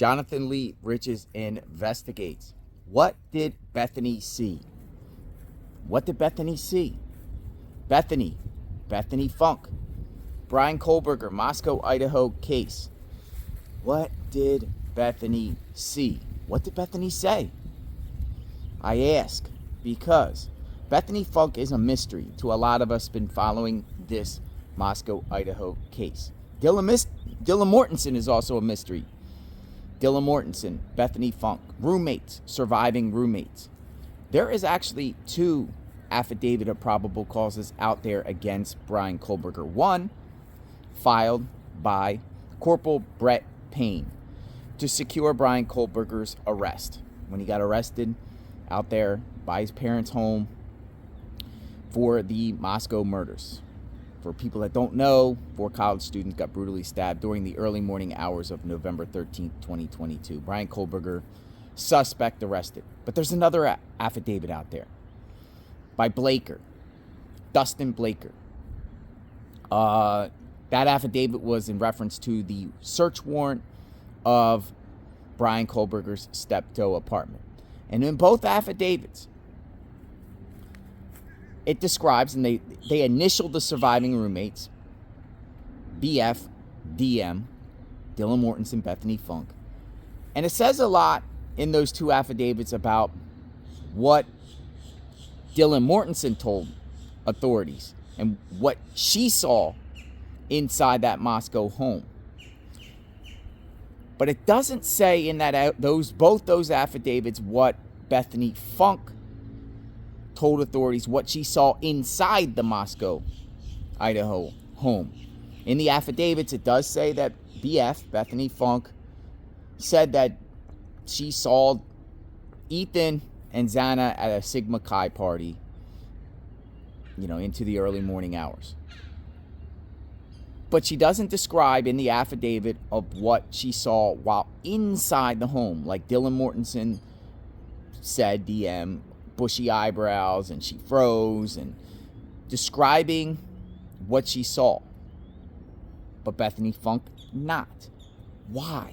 Jonathan Lee Riches investigates. What did Bethany see? What did Bethany see? Bethany Funke, Bryan Kohberger, Moscow, Idaho case. What did Bethany see? What did Bethany say? I ask because Bethany Funke is a mystery to a lot of us been following this Moscow, Idaho case. Dylan Mortensen is also a mystery. Dylan Mortensen, Bethany Funke, roommates, surviving roommates. There is actually 2 affidavit of probable causes out there against Bryan Kohberger. One filed by Corporal Brett Payne to secure Bryan Kohberger's arrest when he got arrested out there by his parents' home for the Moscow murders. For people that don't know, 4 college students got brutally stabbed during the early morning hours of November 13th, 2022. Bryan Kohberger, suspect, arrested. But there's another affidavit out there by Dustin Blaker. That affidavit was in reference to the search warrant of Bryan Kohberger's Steptoe apartment. And in both affidavits, it describes, and they initialed the surviving roommates, BF, DM, Dylan Mortensen, Bethany Funke. And it says a lot in those 2 affidavits about what Dylan Mortensen told authorities and what she saw inside that Moscow home. But it doesn't say in both those affidavits what Bethany Funke told authorities what she saw inside the Moscow, Idaho home. In the affidavits, it does say that BF, Bethany Funke, said that she saw Ethan and Xana at a Sigma Chi party, into the early morning hours. But she doesn't describe in the affidavit of what she saw while inside the home, like Dylan Mortensen said, DM, bushy eyebrows, and she froze, and describing what she saw. But Bethany Funke, not. Why?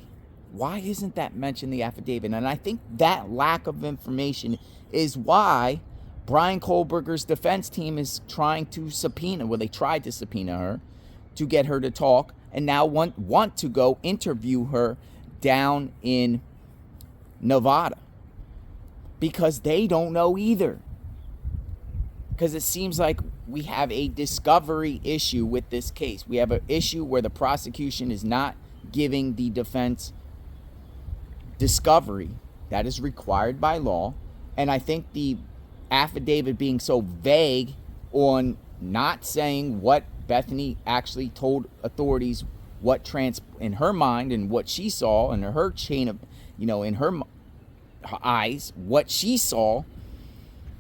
Why isn't that mentioned in the affidavit? And I think that lack of information is why Bryan Kohberger's defense team is trying to they tried to subpoena her to get her to talk, and now want to go interview her down in Nevada. Because they don't know either. Because it seems like we have a discovery issue with this case. We have an issue where the prosecution is not giving the defense discovery that is required by law. And I think the affidavit being so vague on not saying what Bethany actually told authorities, what in her mind and what she saw in her chain of, in her eyes, what she saw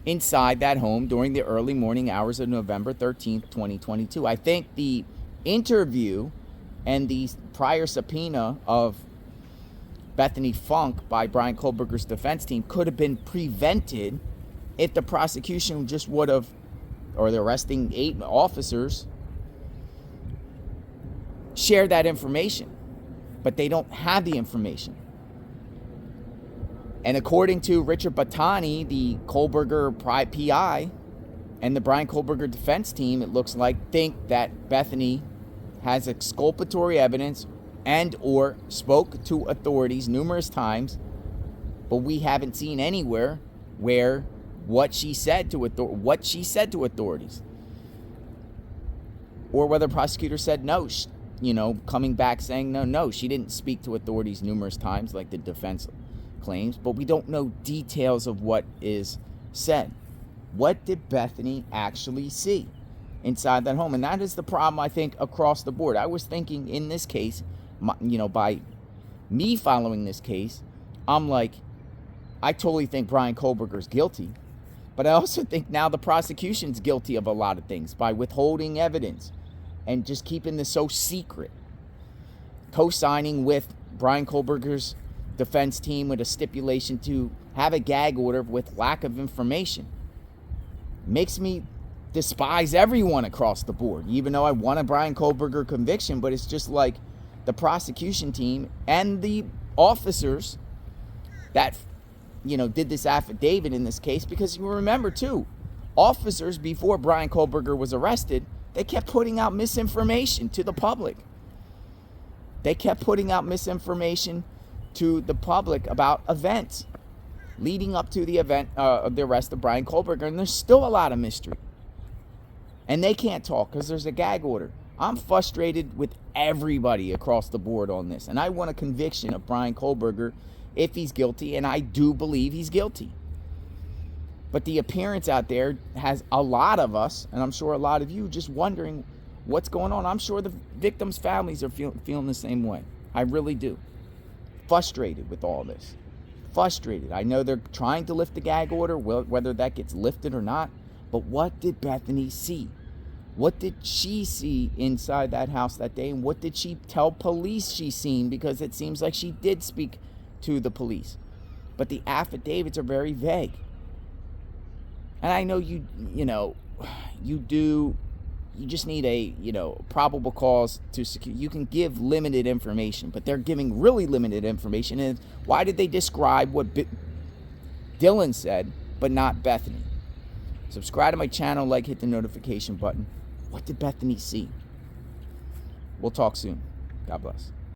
inside that home during the early morning hours of November 13th, 2022. I think the interview and the prior subpoena of Bethany Funke by Bryan Kohberger's defense team could have been prevented if the prosecution just would have, or the arresting 8 officers, shared that information. But they don't have the information. And according to Richard Bethany, the Kohberger PI, and the Bryan Kohberger defense team, it looks like, think that Bethany has exculpatory evidence and or spoke to authorities numerous times, but we haven't seen anywhere where what she said to authorities, or whether prosecutor said no, coming back saying no, she didn't speak to authorities numerous times like the defense claims, but we don't know details of what is said. What did Bethany actually see inside that home? And that is the problem, I think, across the board. I was thinking in this case, by me following this case, I'm like, I totally think Bryan Kohberger's guilty, but I also think now the prosecution's guilty of a lot of things by withholding evidence and just keeping this so secret. Co-signing with Bryan Kohberger's defense team with a stipulation to have a gag order with lack of information. Makes me despise everyone across the board, even though I want a Bryan Kohberger conviction, but it's just like the prosecution team and the officers that, did this affidavit in this case, because you remember too, officers before Bryan Kohberger was arrested, they kept putting out misinformation to the public. They kept putting out misinformation to the public about events leading up to the event of the arrest of Bryan Kohberger, and there's still a lot of mystery. And they can't talk because there's a gag order. I'm frustrated with everybody across the board on this, and I want a conviction of Bryan Kohberger if he's guilty, and I do believe he's guilty. But the appearance out there has a lot of us, and I'm sure a lot of you, just wondering what's going on. I'm sure the victims' families are feeling the same way. I really do. Frustrated with all this. Frustrated. I know they're trying to lift the gag order, whether that gets lifted or not. But what did Bethany see? What did she see inside that house that day? And what did she tell police she seen? Because it seems like she did speak to the police. But the affidavits are very vague. And I know you just need a, probable cause to secure. You can give limited information, but they're giving really limited information. And why did they describe what Dylan said, but not Bethany? Subscribe to my channel, hit the notification button. What did Bethany see? We'll talk soon. God bless.